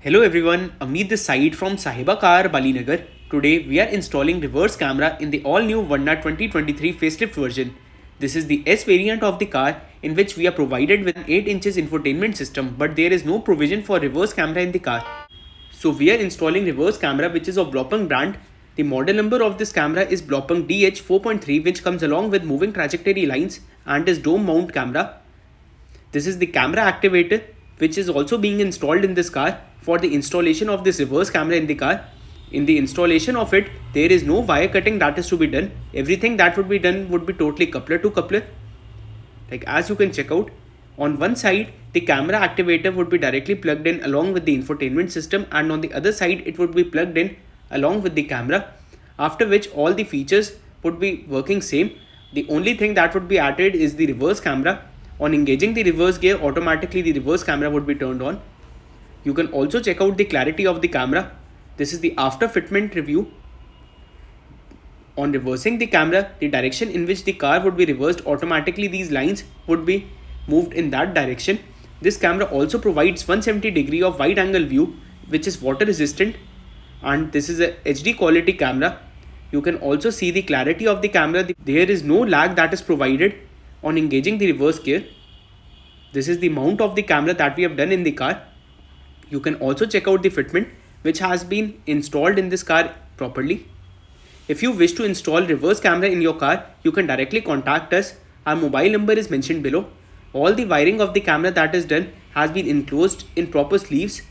Hello everyone, Amit this side from Sahiba Car, Bali Nagar. Today we are installing reverse camera in the all new Verna 2023 facelift version. This is the S variant of the car in which we are provided with an 8 inches infotainment system, but there is no provision for reverse camera in the car. So we are installing reverse camera which is of Bloppung brand. The model number of this camera is Bloppung DH4.3, which comes along with moving trajectory lines and is dome mount camera. This is the camera activator which is also being installed in this car for the installation of this reverse camera in the car. In the installation of it, there is no wire cutting that is to be done. Everything that would be done would be totally coupler to coupler. Like as you can check out, on one side the camera activator would be directly plugged in along with the infotainment system, and on the other side it would be plugged in along with the camera, after which all the features would be working same. The only thing that would be added is the reverse camera. On engaging the reverse gear, automatically the reverse camera would be turned on. You can also check out the clarity of the camera. This is the after fitment review. On reversing the camera, the direction in which the car would be reversed, automatically these lines would be moved in that direction. This camera also provides 170 degree of wide angle view, which is water resistant, and this is a HD quality camera. You can also see the clarity of the camera. There is no lag that is provided on engaging the reverse gear. This is the mount of the camera that we have done in the car. You can also check out the fitment which has been installed in this car properly. If you wish to install reverse camera in your car, you can directly contact us. Our mobile number is mentioned below. All the wiring of the camera that is done has been enclosed in proper sleeves.